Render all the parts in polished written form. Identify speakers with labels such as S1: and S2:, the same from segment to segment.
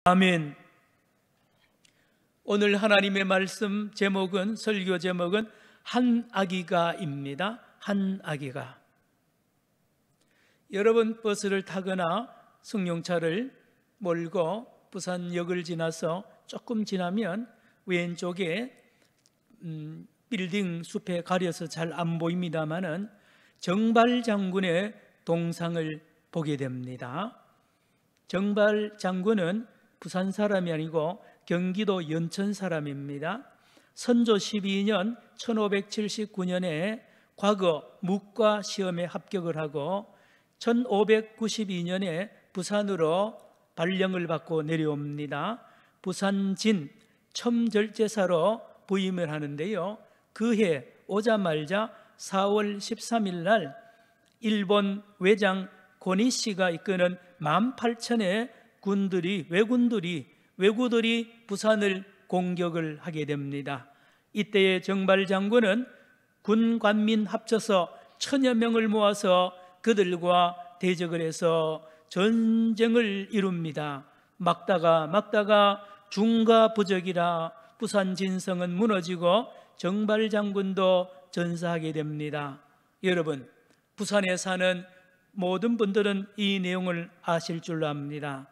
S1: 아멘. 오늘 하나님의 말씀 제목은, 설교 제목은 한 아기가입니다. 한 아기가. 여러분, 버스를 타거나 승용차를 몰고 부산역을 지나서 조금 지나면 왼쪽에 빌딩 숲에 가려서 잘 안 보입니다마는 정발 장군의 동상을 보게 됩니다. 정발 장군은 부산 사람이 아니고 경기도 연천 사람입니다. 선조 12년 1579년에 과거 묵과 시험에 합격을 하고 1592년에 부산으로 발령을 받고 내려옵니다. 부산진 첨절제사로 부임을 하는데요, 그해 오자마자 4월 13일 날 일본 외장 고니시가 이끄는 18,000의 왜구들이 부산을 공격을 하게 됩니다. 이때의 정발 장군은 군 관민 합쳐서 1000여 명을 모아서 그들과 대적을 해서 전쟁을 이룹니다. 막다가 중가부적이라 부산 진성은 무너지고 정발 장군도 전사하게 됩니다. 여러분, 부산에 사는 모든 분들은 이 내용을 아실 줄로 압니다.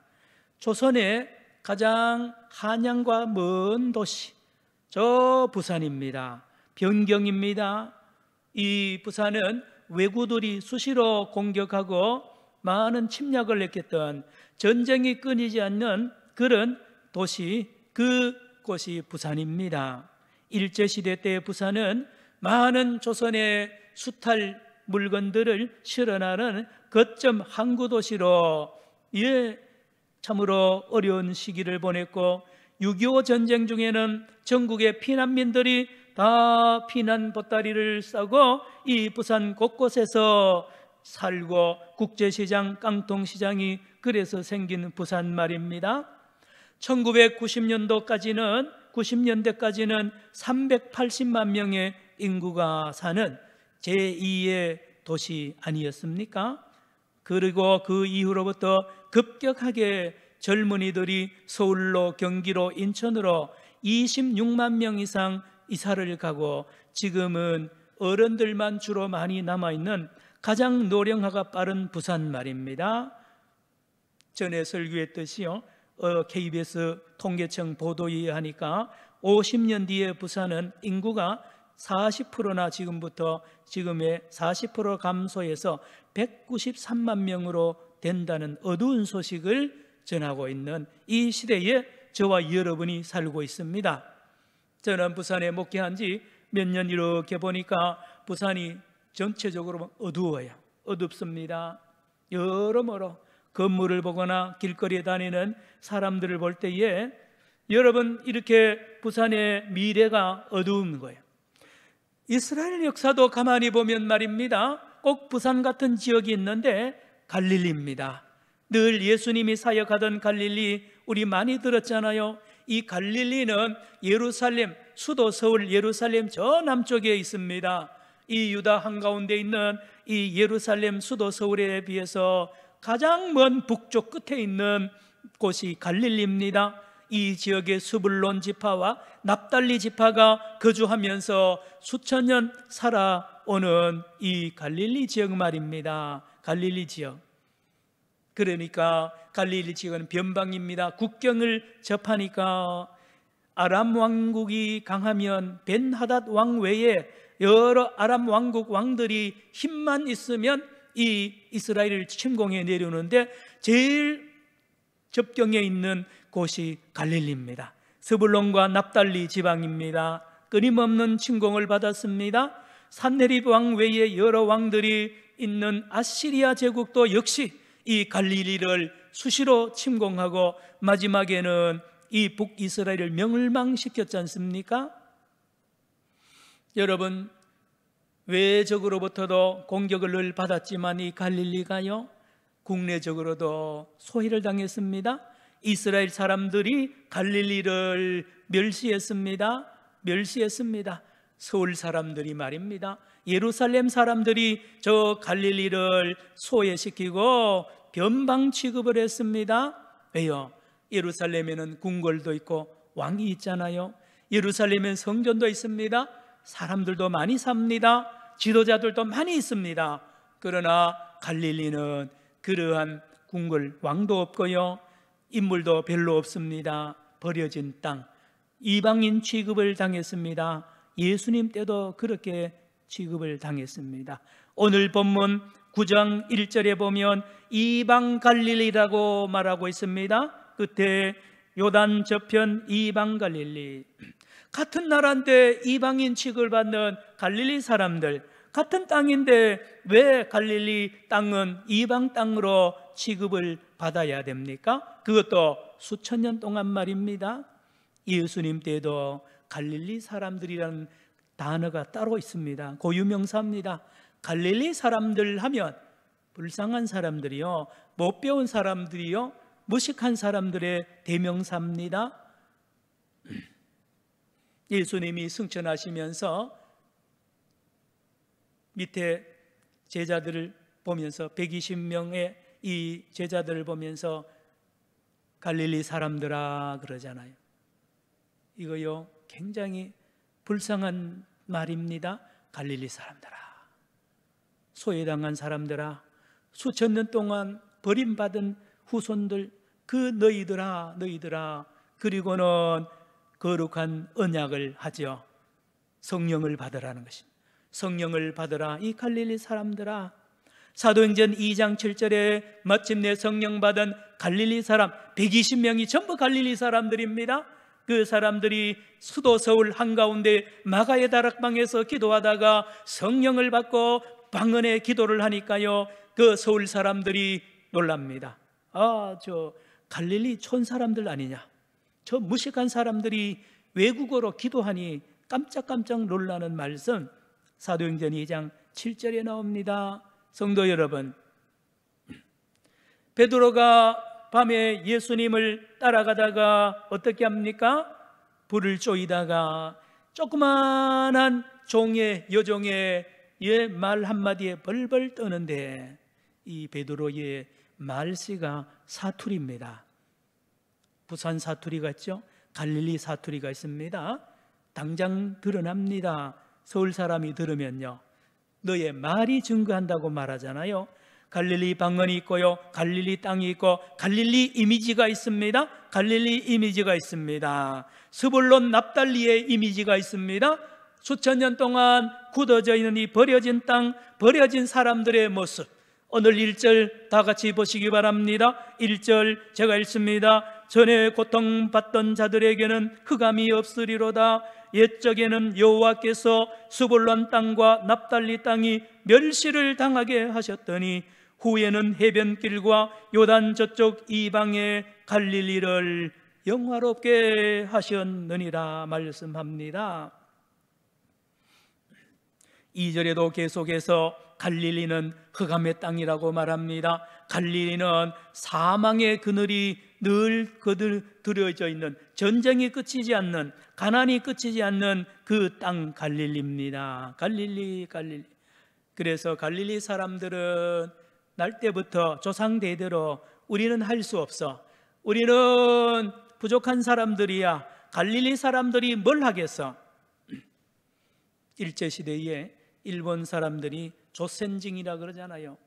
S1: 조선의 가장 한양과 먼 도시, 저 부산입니다. 변경입니다. 이 부산은 왜구들이 수시로 공격하고 많은 침략을 했던, 전쟁이 끊이지 않는 그런 도시, 그곳이 부산입니다. 일제시대 때 부산은 많은 조선의 수탈 물건들을 실어나는 거점 항구도시로 참으로 어려운 시기를 보냈고, 6.25 전쟁 중에는 전국의 피난민들이 다 피난 보따리를 싸고 이 부산 곳곳에서 살고, 국제시장, 깡통시장이 그래서 생긴 부산 말입니다. 1990년대까지는 380만 명의 인구가 사는 제2의 도시 아니었습니까? 그리고 그 이후로부터 급격하게 젊은이들이 서울로, 경기로, 인천으로 26만 명 이상 이사를 가고, 지금은 어른들만 주로 많이 남아있는 가장 노령화가 빠른 부산 말입니다. 전에 설교했듯이요, KBS 통계청 보도에 의하니까 50년 뒤에 부산은 인구가 40%나 지금의 40% 감소해서 193만 명으로 된다는 어두운 소식을 전하고 있는 이 시대에 저와 여러분이 살고 있습니다. 저는 부산에 목회한 지 몇 년 이렇게 보니까 부산이 전체적으로 어두워요. 어둡습니다. 여러모로 건물을 보거나 길거리에 다니는 사람들을 볼 때에 여러분, 이렇게 부산의 미래가 어두운 거예요. 이스라엘 역사도 가만히 보면 말입니다, 꼭 부산 같은 지역이 있는데 갈릴리입니다. 늘 예수님이 사역하던 갈릴리, 우리 많이 들었잖아요. 이 갈릴리는 예루살렘, 수도 서울 예루살렘 저 남쪽에 있습니다. 이 유다 한가운데 있는 이 예루살렘 수도 서울에 비해서 가장 먼 북쪽 끝에 있는 곳이 갈릴리입니다. 이 지역의 스불론 지파와 납달리 지파가 거주하면서 수천 년 살아오는 이 갈릴리 지역 말입니다. 갈릴리 지역. 그러니까 갈릴리 지역은 변방입니다. 국경을 접하니까 아람 왕국이 강하면 벤하닷 왕 외에 여러 아람 왕국 왕들이 힘만 있으면 이 이스라엘을 침공해 내려오는데 제일 접경에 있는 곳이 갈릴리입니다. 스불론과 납달리 지방입니다. 끊임없는 침공을 받았습니다. 산헤립 왕 외에 여러 왕들이 있는 아시리아 제국도 역시 이 갈릴리를 수시로 침공하고 마지막에는 이 북이스라엘을 멸망시켰지 않습니까? 여러분, 외적으로부터도 공격을 늘 받았지만 이 갈릴리가요, 국내적으로도 소외를 당했습니다. 이스라엘 사람들이 갈릴리를 멸시했습니다. 서울 사람들이 말입니다, 예루살렘 사람들이 저 갈릴리를 소외시키고 변방 취급을 했습니다. 왜요? 예루살렘에는 궁궐도 있고 왕이 있잖아요. 예루살렘엔 성전도 있습니다. 사람들도 많이 삽니다. 지도자들도 많이 있습니다. 그러나 갈릴리는 그러한 궁궐, 왕도 없고요, 인물도 별로 없습니다. 버려진 땅, 이방인 취급을 당했습니다. 예수님 때도 그렇게 취급을 당했습니다. 오늘 본문 9장 1절에 보면 이방 갈릴리라고 말하고 있습니다. 끝에 요단 저편 이방 갈릴리, 같은 나라인데 이방인 취급을 받는 갈릴리 사람들, 같은 땅인데 왜 갈릴리 땅은 이방 땅으로 취급을 받아야 됩니까? 그것도 수천 년 동안 말입니다. 예수님 때도 갈릴리 사람들이라는 단어가 따로 있습니다. 고유명사입니다. 갈릴리 사람들 하면 불쌍한 사람들이요, 못 배운 사람들이요, 무식한 사람들의 대명사입니다. 예수님이 승천하시면서 밑에 제자들을 보면서 120명의 이 제자들을 보면서 갈릴리 사람들아 그러잖아요. 이거요 굉장히 불쌍한 말입니다. 갈릴리 사람들아, 소외당한 사람들아, 수천 년 동안 버림받은 후손들, 그 너희들아, 그리고는 거룩한 언약을 하죠. 성령을 받으라는 것입니다. 성령을 받으라 이 갈릴리 사람들아. 사도행전 2장 7절에 마침내 성령 받은 갈릴리 사람 120명이 전부 갈릴리 사람들입니다. 그 사람들이 수도 서울 한가운데 마가의 다락방에서 기도하다가 성령을 받고 방언의 기도를 하니까요, 그 서울 사람들이 놀랍니다. 저 갈릴리 촌 사람들 아니냐, 저 무식한 사람들이 외국어로 기도하니 깜짝깜짝 놀라는 말씀, 사도행전 2장 7절에 나옵니다. 성도 여러분, 베드로가 밤에 예수님을 따라가다가 어떻게 합니까? 불을 쪼이다가 조그만한 종의 여종의 말 한마디에 벌벌 떠는데 이 베드로의 말씨가 사투리입니다. 부산 사투리 같죠? 갈릴리 사투리가 있습니다. 당장 드러납니다. 서울 사람이 들으면요, 너의 말이 증거한다고 말하잖아요. 갈릴리 방언이 있고요, 갈릴리 땅이 있고 갈릴리 이미지가 있습니다. 갈릴리 이미지가 있습니다. 스불론 납달리의 이미지가 있습니다. 수천 년 동안 굳어져 있는 이 버려진 땅, 버려진 사람들의 모습. 오늘 1절 다 같이 보시기 바랍니다. 1절 제가 읽습니다. 전에 고통받던 자들에게는 흑암이 없으리로다. 옛적에는 여호와께서 스불론 땅과 납달리 땅이 멸시를 당하게 하셨더니 후에는 해변길과 요단 저쪽 이방의 갈릴리를 영화롭게 하셨느니라 말씀합니다. 2절에도 계속해서 갈릴리는 흑암의 땅이라고 말합니다. 갈릴리는 사망의 그늘이 늘 거들어져 있는, 전쟁이 끝이지 않는, 가난이 끝이지 않는 그 땅 갈릴리입니다. 갈릴리. 그래서 갈릴리 사람들은 날 때부터 조상 대대로 우리는 할 수 없어, 우리는 부족한 사람들이야, 갈릴리 사람들이 뭘 하겠어? 일제시대에 일본 사람들이 조센징이라 그러잖아요.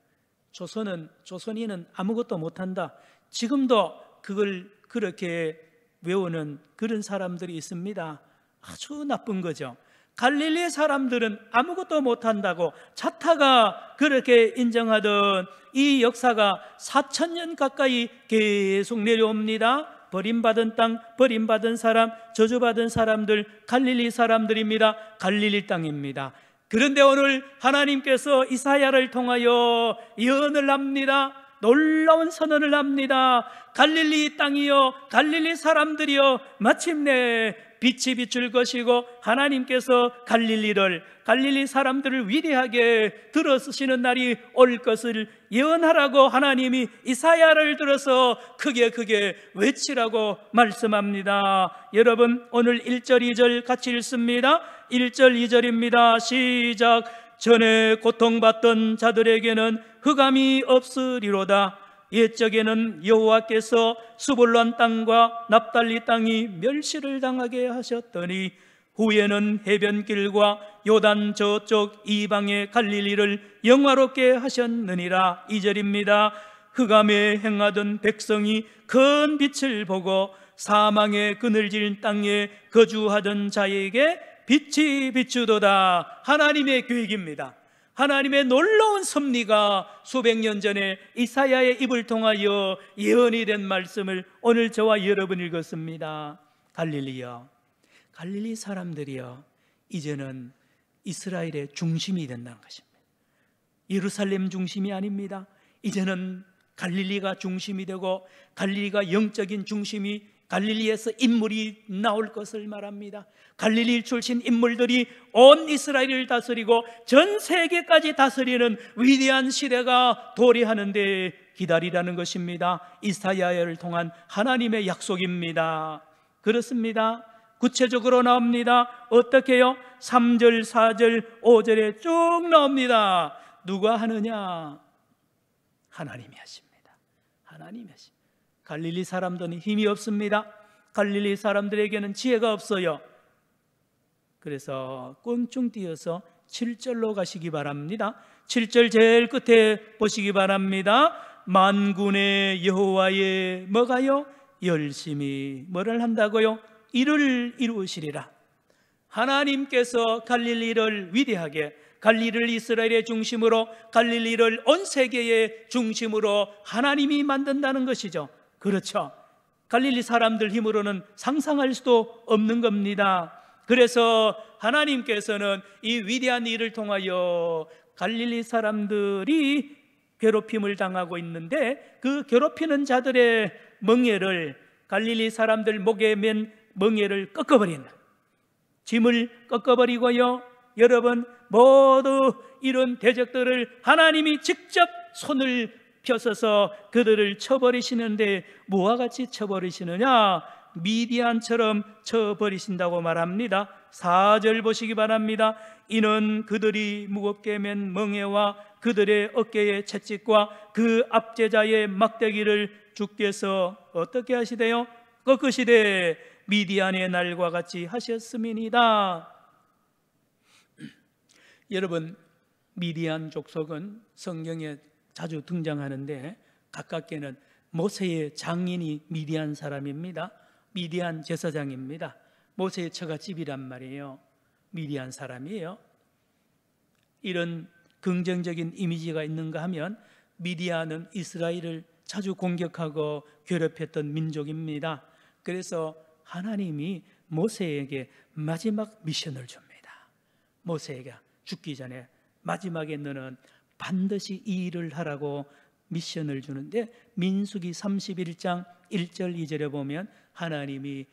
S1: 조선인은 아무것도 못한다. 지금도 그걸 그렇게 외우는 그런 사람들이 있습니다. 아주 나쁜 거죠. 갈릴리 사람들은 아무것도 못한다고 자타가 그렇게 인정하던 이 역사가 4,000년 가까이 계속 내려옵니다. 버림받은 땅, 버림받은 사람, 저주받은 사람들, 갈릴리 사람들입니다. 갈릴리 땅입니다. 그런데 오늘 하나님께서 이사야를 통하여 예언을 합니다. 놀라운 선언을 합니다. 갈릴리 땅이요, 갈릴리 사람들이요, 마침내 빛이 비출 것이고 하나님께서 갈릴리 사람들을 위대하게 들어쓰시는 날이 올 것을 예언하라고 하나님이 이사야를 들어서 크게 외치라고 말씀합니다. 여러분, 오늘 1절 2절 같이 읽습니다. 1절 2절입니다. 시작. 전에 고통받던 자들에게는 흑암이 없으리로다. 옛적에는 여호와께서 스불론 땅과 납달리 땅이 멸시를 당하게 하셨더니 후에는 해변길과 요단 저쪽 이방의 갈릴리를 영화롭게 하셨느니라. 2절입니다. 흑암에 행하던 백성이 큰 빛을 보고 사망의 그늘진 땅에 거주하던 자에게 빛이 비추도다. 하나님의 계획입니다. 하나님의 놀라운 섭리가 수백 년 전에 이사야의 입을 통하여 예언이 된 말씀을 오늘 저와 여러분 읽었습니다. 갈릴리요, 갈릴리 사람들이요, 이제는 이스라엘의 중심이 된다는 것입니다. 예루살렘 중심이 아닙니다. 이제는 갈릴리가 중심이 되고 갈릴리가 영적인 중심이, 갈릴리에서 인물이 나올 것을 말합니다. 갈릴리 출신 인물들이 온 이스라엘을 다스리고 전 세계까지 다스리는 위대한 시대가 도래하는데 기다리라는 것입니다. 이사야를 통한 하나님의 약속입니다. 그렇습니다. 구체적으로 나옵니다. 어떻게요? 3절, 4절, 5절에 쭉 나옵니다. 누가 하느냐? 하나님이 하십니다. 하나님이 하십니다. 갈릴리 사람들은 힘이 없습니다. 갈릴리 사람들에게는 지혜가 없어요. 그래서 껑충 뛰어서 7절로 가시기 바랍니다. 7절 제일 끝에 보시기 바랍니다. 만군의 여호와의 뭐가요? 열심히 뭐를 한다고요? 이를 이루시리라. 하나님께서 갈릴리를 위대하게, 갈릴리를 이스라엘의 중심으로, 갈릴리를 온 세계의 중심으로 하나님이 만든다는 것이죠. 그렇죠. 갈릴리 사람들 힘으로는 상상할 수도 없는 겁니다. 그래서 하나님께서는 이 위대한 일을 통하여 갈릴리 사람들이 괴롭힘을 당하고 있는데 그 괴롭히는 자들의 멍에를, 갈릴리 사람들 목에 맨 멍에를 꺾어버린다. 짐을 꺾어버리고요, 여러분 모두 이런 대적들을 하나님이 직접 손을 펴서서 그들을 쳐버리시는데 뭐와 같이 쳐버리시느냐? 미디안처럼 쳐버리신다고 말합니다. 4절 보시기 바랍니다. 이는 그들이 무겁게 맨 멍에와 그들의 어깨의 채찍과 그 압제자의 막대기를 주께서 어떻게 하시대요? 꺾으시되 미디안의 날과 같이 하셨음이니이다. 여러분, 미디안 족속은 성경에 자주 등장하는데 가깝게는 모세의 장인이 미디안 사람입니다. 미디안 제사장입니다. 모세의 처갓집이란 말이에요. 미디안 사람이에요. 이런 긍정적인 이미지가 있는가 하면 미디안은 이스라엘을 자주 공격하고 괴롭혔던 민족입니다. 그래서 하나님이 모세에게 마지막 미션을 줍니다. 모세에게 죽기 전에 마지막에 너는 반드시 이 일을 하라고 미션을 주는데, 민수기 31장 1절 2절에 보면 하나님이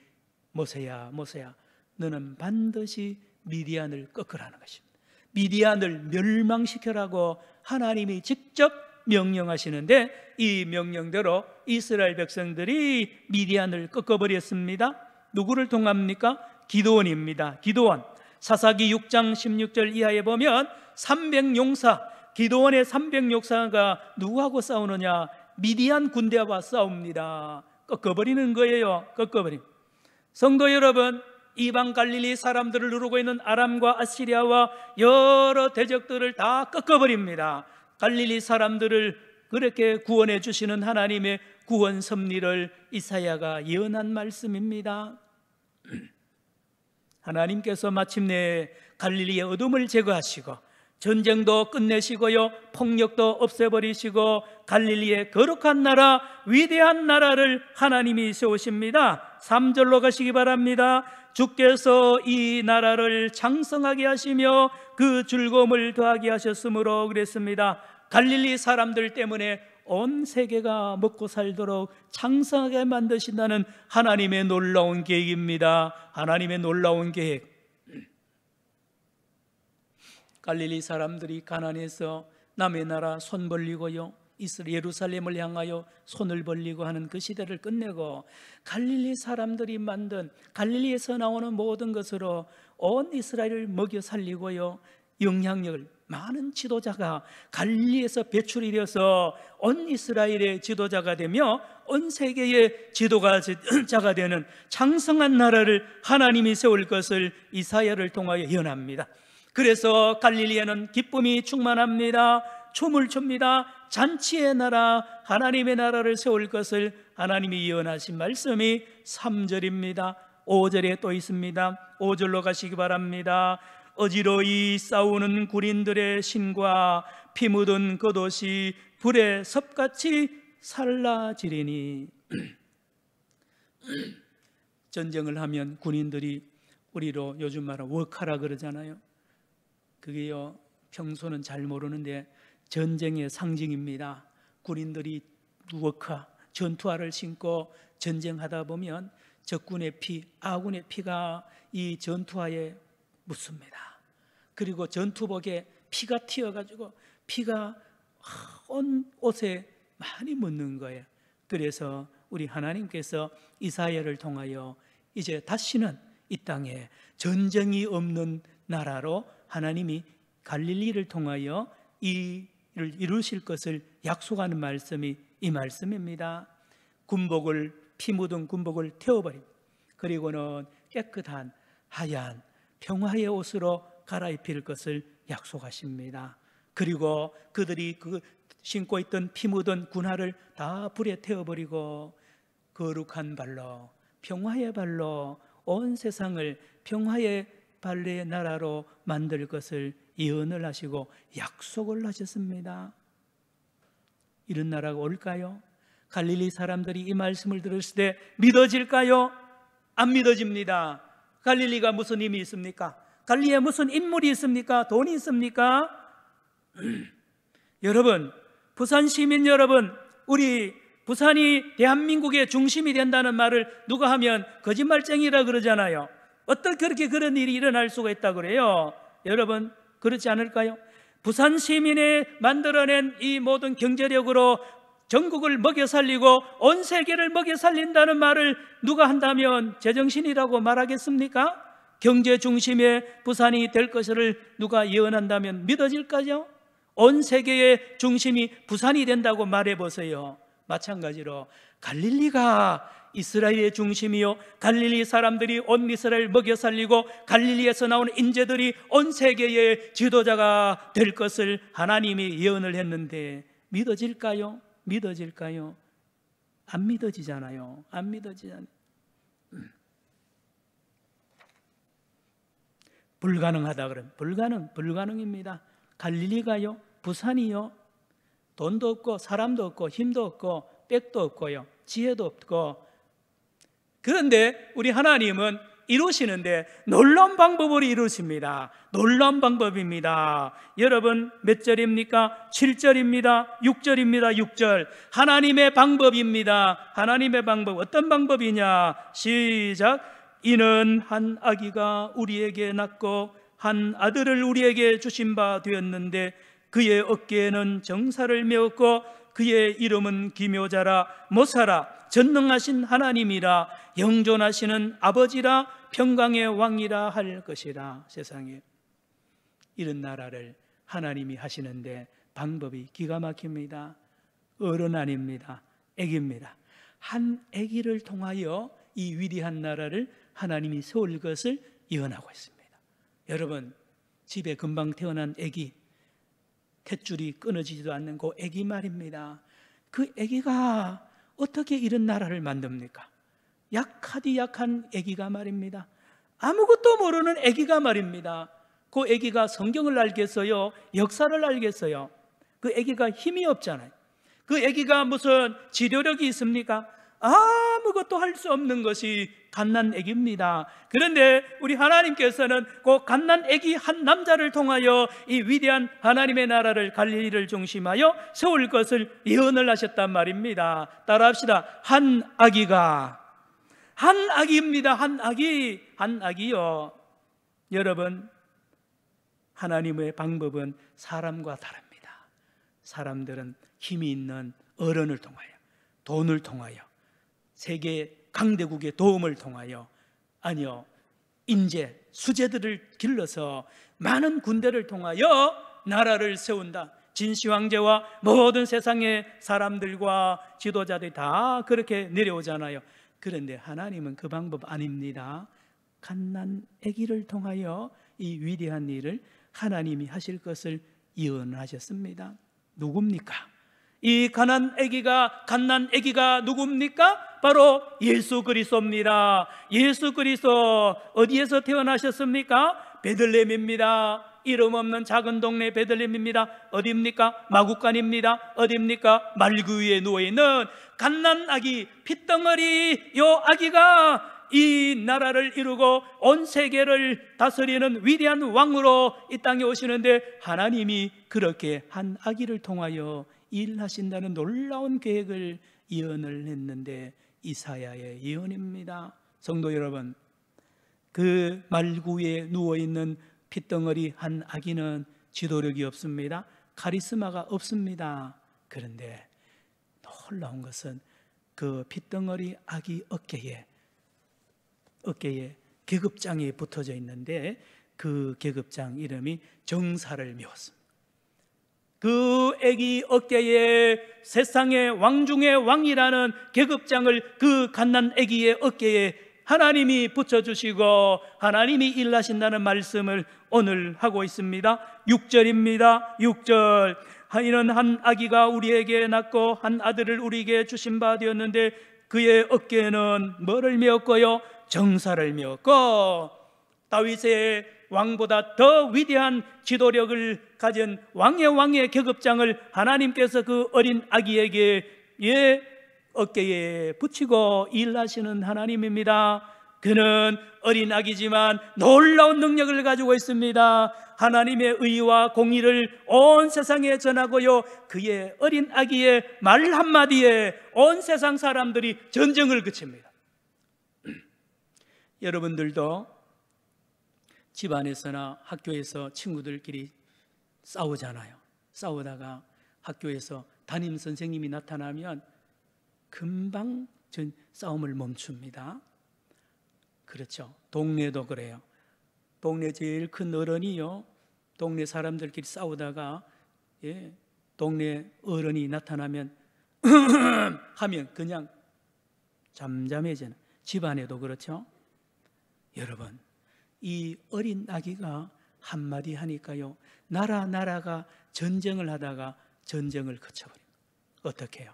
S1: 모세야 모세야 너는 반드시 미디안을 꺾으라는 것입니다. 미디안을 멸망시켜라고 하나님이 직접 명령하시는데 이 명령대로 이스라엘 백성들이 미디안을 꺾어버렸습니다. 누구를 통합니까? 기드온입니다. 기드온. 사사기 6장 16절 이하에 보면 300용사, 기드온의 300용사가 누구하고 싸우느냐? 미디안 군대와 싸웁니다. 꺾어버리는 거예요. 꺾어버림. 성도 여러분, 이방 갈릴리 사람들을 누르고 있는 아람과 아시리아와 여러 대적들을 다 꺾어버립니다. 갈릴리 사람들을 그렇게 구원해 주시는 하나님의 구원 섭리를 이사야가 예언한 말씀입니다. 하나님께서 마침내 갈릴리의 어둠을 제거하시고 전쟁도 끝내시고요, 폭력도 없애버리시고 갈릴리의 거룩한 나라, 위대한 나라를 하나님이 세우십니다. 3절로 가시기 바랍니다. 주께서 이 나라를 장성하게 하시며 그 즐거움을 더하게 하셨으므로 그랬습니다. 갈릴리 사람들 때문에 온 세계가 먹고 살도록 장성하게 만드신다는 하나님의 놀라운 계획입니다. 하나님의 놀라운 계획. 갈릴리 사람들이 가난해서 남의 나라 손 벌리고요, 예루살렘을 향하여 손을 벌리고 하는 그 시대를 끝내고 갈릴리 사람들이 만든, 갈릴리에서 나오는 모든 것으로 온 이스라엘을 먹여 살리고요, 영향력을, 많은 지도자가 갈릴리에서 배출이 되어서 온 이스라엘의 지도자가 되며 온 세계의 지도자가 되는 창성한 나라를 하나님이 세울 것을 이사야를 통하여 예언합니다. 그래서 갈릴리에는 기쁨이 충만합니다. 춤을 춥니다. 잔치의 나라, 하나님의 나라를 세울 것을 하나님이 예언하신 말씀이 3절입니다. 5절에 또 있습니다. 5절로 가시기 바랍니다. 어지러이 싸우는 군인들의 신과 피 묻은 겉옷이 불에 섭같이 살라지리니. 전쟁을 하면 군인들이 우리로 요즘 말하면 워카라 그러잖아요. 그게요, 평소는 잘 모르는데 전쟁의 상징입니다. 군인들이 워카, 전투화를 신고 전쟁하다 보면 적군의 피, 아군의 피가 이 전투화에 묻습니다. 그리고 전투복에 피가 튀어가지고 피가 온 옷에 많이 묻는 거예요. 그래서 우리 하나님께서 이사야를 통하여 이제 다시는 이 땅에 전쟁이 없는 나라로 하나님이 갈릴리를 통하여 이를 이루실 것을 약속하는 말씀이 이 말씀입니다. 군복을, 피 묻은 군복을 태워버린, 그리고는 깨끗한 하얀 평화의 옷으로 갈아입힐 것을 약속하십니다. 그리고 그들이 그 신고 있던 피 묻은 군화를 다 불에 태워버리고 거룩한 발로, 평화의 발로 온 세상을 평화의 발의 나라로 만들 것을 예언을 하시고 약속을 하셨습니다. 이런 나라가 올까요? 갈릴리 사람들이 이 말씀을 들었을 때 믿어질까요? 안 믿어집니다. 갈릴리가 무슨 힘이 있습니까? 갈릴리에 무슨 인물이 있습니까? 돈이 있습니까? 여러분, 부산 시민 여러분, 우리 부산이 대한민국의 중심이 된다는 말을 누가 하면 거짓말쟁이라 그러잖아요. 어떻게 그렇게 그런 일이 일어날 수가 있다고 그래요? 여러분, 그렇지 않을까요? 부산 시민이 만들어낸 이 모든 경제력으로 전국을 먹여 살리고 온 세계를 먹여 살린다는 말을 누가 한다면 제정신이라고 말하겠습니까? 경제 중심의 부산이 될 것을 누가 예언한다면 믿어질까요? 온 세계의 중심이 부산이 된다고 말해보세요. 마찬가지로 갈릴리가 이스라엘의 중심이요, 갈릴리 사람들이 온 이스라엘 먹여 살리고 갈릴리에서 나오는 인재들이 온 세계의 지도자가 될 것을 하나님이 예언을 했는데 믿어질까요? 믿어질까요? 안 믿어지잖아요. 안 믿어지잖아요. 불가능하다 그러면 불가능입니다. 갈릴리가요, 부산이요, 돈도 없고 사람도 없고 힘도 없고 백도 없고요, 지혜도 없고, 그런데 우리 하나님은 이루시는데 놀라운 방법으로 이루십니다. 놀라운 방법입니다. 여러분, 몇 절입니까? 7절입니다. 6절입니다. 6절. 하나님의 방법입니다. 하나님의 방법. 어떤 방법이냐? 시작. 이는 한 아기가 우리에게 낳고 한 아들을 우리에게 주신 바 되었는데 그의 어깨에는 정사를 메었고 그의 이름은 기묘자라, 모사라, 전능하신 하나님이라, 영존하시는 아버지라, 평강의 왕이라 할 것이라. 세상에 이런 나라를 하나님이 하시는데 방법이 기가 막힙니다. 어른 아닙니다. 애기입니다. 한 애기를 통하여 이 위대한 나라를 하나님이 세울 것을 예언하고 있습니다. 여러분, 집에 금방 태어난 애기, 탯줄이 끊어지지도 않는 그 애기 말입니다. 그 애기가 어떻게 이런 나라를 만듭니까? 약하디 약한 애기가 말입니다. 아무것도 모르는 애기가 말입니다. 그 애기가 성경을 알겠어요? 역사를 알겠어요? 그 애기가 힘이 없잖아요. 그 애기가 무슨 지도력이 있습니까? 아무것도 할 수 없는 것이 갓난 애기입니다. 그런데 우리 하나님께서는 그 갓난 애기 한 남자를 통하여 이 위대한 하나님의 나라를, 갈릴리를 중심하여 세울 것을 예언을 하셨단 말입니다. 따라합시다. 한 아기가, 한 아기입니다. 한 아기요. 여러분, 하나님의 방법은 사람과 다릅니다. 사람들은 힘이 있는 어른을 통하여, 돈을 통하여, 세계 강대국의 도움을 통하여, 아니요, 인재, 수재들을 길러서 많은 군대를 통하여 나라를 세운다. 진시 황제와 모든 세상의 사람들과 지도자들이 다 그렇게 내려오잖아요. 그런데 하나님은 그 방법 아닙니다. 갓난 아기를 통하여 이 위대한 일을 하나님이 하실 것을 예언하셨습니다. 누굽니까? 이 갓난 아기가 누굽니까? 바로 예수 그리스도입니다. 예수 그리스도 어디에서 태어나셨습니까? 베들레헴입니다. 이름 없는 작은 동네 베들레헴입니다. 어디입니까? 마구간입니다. 어디입니까? 말구 위에 누워있는 갓난 아기, 핏덩어리 요 아기가 이 나라를 이루고 온 세계를 다스리는 위대한 왕으로 이 땅에 오시는데, 하나님이 그렇게 한 아기를 통하여 일하신다는 놀라운 계획을 예언을 했는데, 이사야의 예언입니다. 성도 여러분, 그 말구 위에 누워있는 핏덩어리 한 아기는 지도력이 없습니다. 카리스마가 없습니다. 그런데 놀라운 것은 그 핏덩어리 아기 어깨에 계급장이 붙어져 있는데, 그 계급장 이름이 정사를 메웠습니다. 그 아기 어깨에 세상의 왕 중의 왕이라는 계급장을 그 갓난 아기의 어깨에 하나님이 붙여주시고 하나님이 일하신다는 말씀을 오늘 하고 있습니다. 6절입니다. 6절. 이는 한 아기가 우리에게 낳고 한 아들을 우리에게 주신 바 되었는데 그의 어깨에는 뭐를 메었고요? 정사를 메었고, 다윗의 왕보다 더 위대한 지도력을 가진 왕의 계급장을 하나님께서 그 어린 아기에게 어깨에 붙이고 일하시는 하나님입니다. 그는 어린 아기지만 놀라운 능력을 가지고 있습니다. 하나님의 의와 공의를 온 세상에 전하고요, 그의 어린 아기의 말 한마디에 온 세상 사람들이 전쟁을 그칩니다. 여러분들도 집안에서나 학교에서 친구들끼리 싸우잖아요. 싸우다가 학교에서 담임 선생님이 나타나면 금방 전 싸움을 멈춥니다. 그렇죠. 동네도 그래요. 동네 제일 큰 어른이요, 동네 사람들끼리 싸우다가 동네 어른이 나타나면 하면 그냥 잠잠해지는, 집안에도 그렇죠. 여러분, 이 어린 아기가 한마디 하니까요, 나라가 전쟁을 하다가 전쟁을 그쳐버립니다. 어떻게 해요?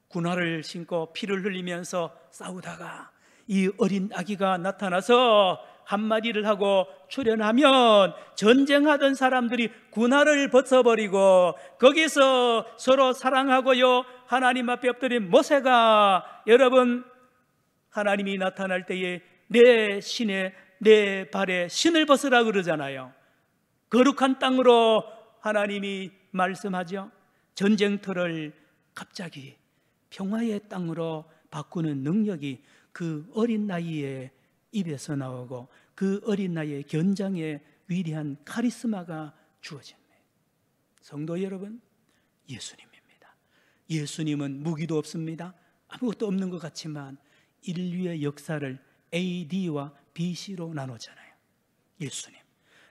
S1: 군화를 신고 피를 흘리면서 싸우다가 이 어린 아기가 나타나서 한마디를 하고 출현하면 전쟁하던 사람들이 군화를 벗어버리고 거기서 서로 사랑하고요, 하나님 앞에 엎드린 모세가, 여러분, 하나님이 나타날 때에 내 발에 신을 벗으라 그러잖아요. 거룩한 땅으로 하나님이 말씀하죠. 전쟁터를 갑자기 평화의 땅으로 바꾸는 능력이 그 어린 나이에 입에서 나오고 그 어린 나이의 견장에 위대한 카리스마가 주어집니다. 성도 여러분, 예수님입니다. 예수님은 무기도 없습니다. 아무것도 없는 것 같지만 인류의 역사를 AD와 BC로 나누잖아요.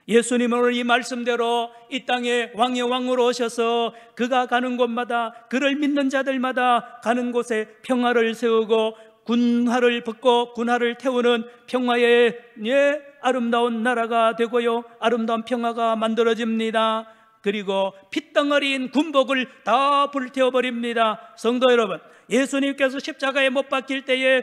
S1: 예수님은 오늘 이 말씀대로 이 땅에 왕의 왕으로 오셔서 그가 가는 곳마다, 그를 믿는 자들마다 가는 곳에 평화를 세우고 군화를 벗고 군화를 태우는 평화의 아름다운 나라가 되고요, 아름다운 평화가 만들어집니다. 그리고 핏덩어리인 군복을 다 불태워버립니다. 성도 여러분, 예수님께서 십자가에 못 박힐 때에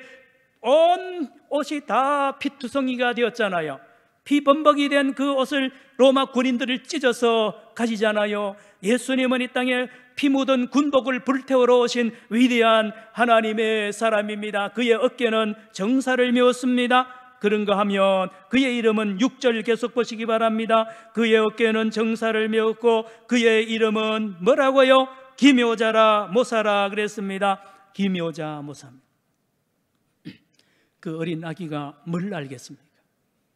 S1: 온 옷이 다 피투성이가 되었잖아요. 피범벅이 된 그 옷을 로마 군인들을 찢어서 가지잖아요. 예수님은 이 땅에 피 묻은 군복을 불태우러 오신 위대한 하나님의 사람입니다. 그의 어깨는 정사를 메웠습니다. 그런가 하면 그의 이름은 6절 계속 보시기 바랍니다. 그의 어깨는 정사를 메웠고 그의 이름은 뭐라고요? 기묘자라 모사라 그랬습니다. 기묘자 모사입니다. 그 어린 아기가 뭘 알겠습니까?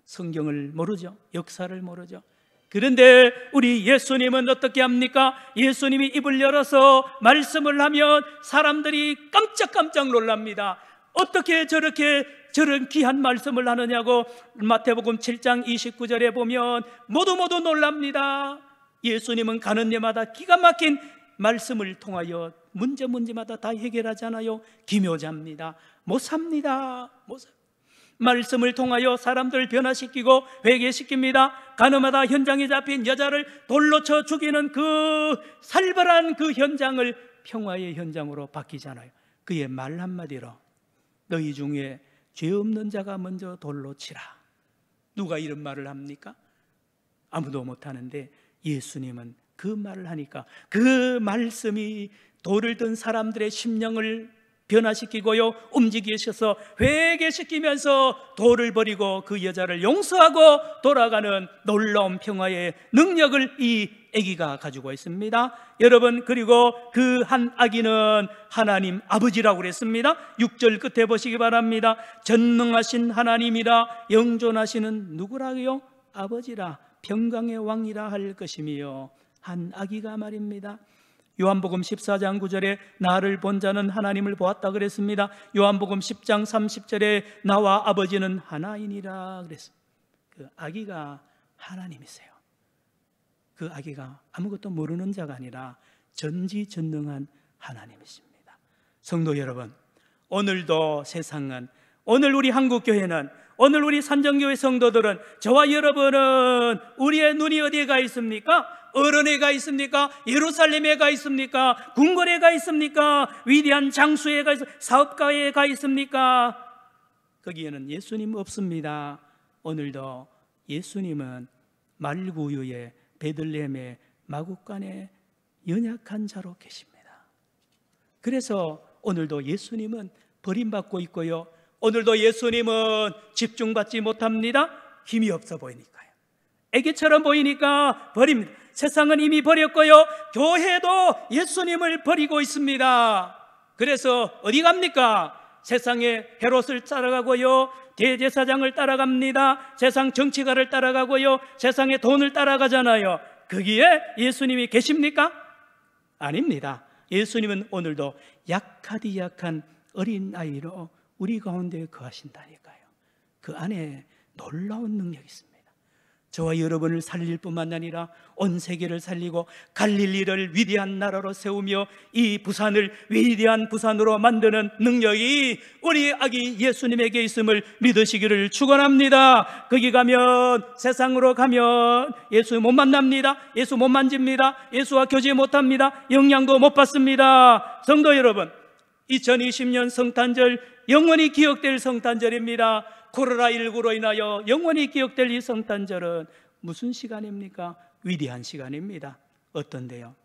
S1: 성경을 모르죠. 역사를 모르죠. 그런데 우리 예수님은 어떻게 합니까? 예수님이 입을 열어서 말씀을 하면 사람들이 깜짝깜짝 놀랍니다. 어떻게 저런 귀한 말씀을 하느냐고 마태복음 7장 29절에 보면 모두 놀랍니다. 예수님은 가는 데마다 기가 막힌 말씀을 통하여 문제마다 다 해결하잖아요. 기묘자입니다. 못 삽니다. 말씀을 통하여 사람들 변화시키고 회개시킵니다. 가늠하다 현장에 잡힌 여자를 돌로 쳐 죽이는 그 살벌한 그 현장을 평화의 현장으로 바뀌잖아요. 그의 말 한마디로 너희 중에 죄 없는 자가 먼저 돌로 치라. 누가 이런 말을 합니까? 아무도 못하는데 예수님은 그 말을 하니까 그 말씀이 돌을 든 사람들의 심령을 변화시키고요, 움직이셔서 회개시키면서 돌을 버리고 그 여자를 용서하고 돌아가는 놀라운 평화의 능력을 이 아기가 가지고 있습니다. 여러분, 그리고 그 한 아기는 하나님 아버지라고 그랬습니다. 6절 끝에 보시기 바랍니다. 전능하신 하나님이라 영존하시는 누구라고요? 아버지라 평강의 왕이라 할 것이며, 한 아기가 말입니다. 요한복음 14장 9절에 나를 본 자는 하나님을 보았다 그랬습니다. 요한복음 10장 30절에 나와 아버지는 하나이니라 그랬습니다. 그 아기가 하나님이세요. 그 아기가 아무것도 모르는 자가 아니라 전지전능한 하나님이십니다. 성도 여러분, 오늘도 세상은, 오늘 우리 한국교회는, 오늘 우리 산정교회 성도들은, 저와 여러분은 우리의 눈이 어디에 가 있습니까? 어른에 가 있습니까? 예루살렘에 가 있습니까? 궁궐에 가 있습니까? 위대한 장수에 가 있습니까? 사업가에 가 있습니까? 거기에는 예수님 없습니다. 오늘도 예수님은 말구유의 베들레헴의 마구간에 연약한 자로 계십니다. 그래서 오늘도 예수님은 버림받고 있고요, 오늘도 예수님은 집중받지 못합니다. 힘이 없어 보이니까요. 애기처럼 보이니까 버립니다. 세상은 이미 버렸고요, 교회도 예수님을 버리고 있습니다. 그래서 어디 갑니까? 세상의 헤롯을 따라가고요, 대제사장을 따라갑니다. 세상 정치가를 따라가고요, 세상의 돈을 따라가잖아요. 거기에 예수님이 계십니까? 아닙니다. 예수님은 오늘도 약하디 약한 어린아이로 우리 가운데 거하신다니까요. 그 안에 놀라운 능력이 있습니다. 저와 여러분을 살릴 뿐만 아니라 온 세계를 살리고 갈릴리를 위대한 나라로 세우며 이 부산을 위대한 부산으로 만드는 능력이 우리 아기 예수님에게 있음을 믿으시기를 축원합니다. 거기 가면, 세상으로 가면 예수 못 만납니다. 예수 못 만집니다. 예수와 교제 못합니다. 영향도 못 받습니다. 성도 여러분, 2020년 성탄절 영원히 기억될 성탄절입니다. 코로나19로 인하여 영원히 기억될 이 성탄절은 무슨 시간입니까? 위대한 시간입니다. 어떤데요?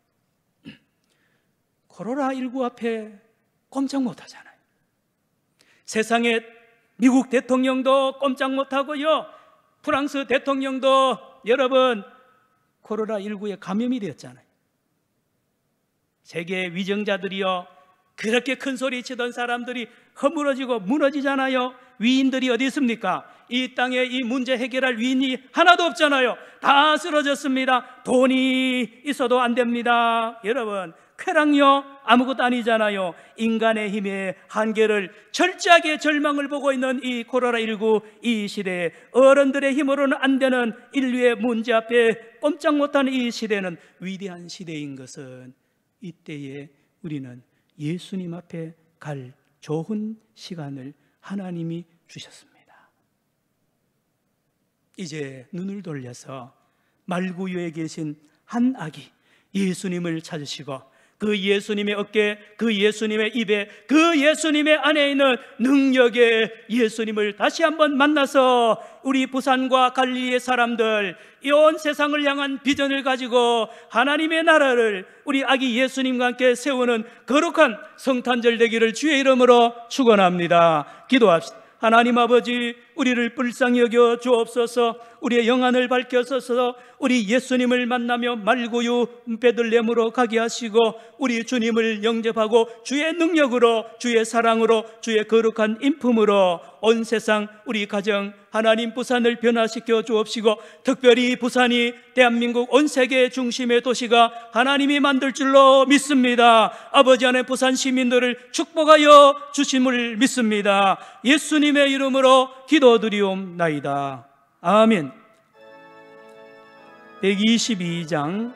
S1: 코로나19 앞에 꼼짝 못하잖아요. 세상에 미국 대통령도 꼼짝 못하고요, 프랑스 대통령도 여러분 코로나19에 감염이 되었잖아요. 세계 위정자들이요, 그렇게 큰 소리 치던 사람들이 허물어지고 무너지잖아요. 위인들이 어디 있습니까? 이 땅에 이 문제 해결할 위인이 하나도 없잖아요. 다 쓰러졌습니다. 돈이 있어도 안 됩니다. 여러분, 쾌락요 아무것도 아니잖아요. 인간의 힘의 한계를, 철저하게 절망을 보고 있는 이 코로나19 이 시대에 어른들의 힘으로는 안 되는 인류의 문제 앞에 꼼짝 못하는 이 시대는 위대한 시대인 것은, 이때에 우리는 예수님 앞에 갈 좋은 시간을 하나님이 주셨습니다. 이제 눈을 돌려서 말구유에 계신 한 아기 예수님을 찾으시고, 그 예수님의 어깨, 그 예수님의 입에, 그 예수님의 안에 있는 능력의 예수님을 다시 한번 만나서 우리 부산과 갈릴리의 사람들, 이 온 세상을 향한 비전을 가지고 하나님의 나라를 우리 아기 예수님과 함께 세우는 거룩한 성탄절 되기를 주의 이름으로 축원합니다. 기도합시다. 하나님 아버지, 우리를 불쌍히 여겨 주옵소서. 우리의 영안을 밝혀서서 우리 예수님을 만나며 말구유 베들레헴으로 가게 하시고, 우리 주님을 영접하고 주의 능력으로, 주의 사랑으로, 주의 거룩한 인품으로 온 세상 우리 가정 하나님 부산을 변화시켜 주옵시고, 특별히 부산이 대한민국 온 세계 중심의 도시가 하나님이 만들 줄로 믿습니다. 아버지 안에 부산 시민들을 축복하여 주심을 믿습니다. 예수님의 이름으로 기도드리옵나이다. 아멘. 122장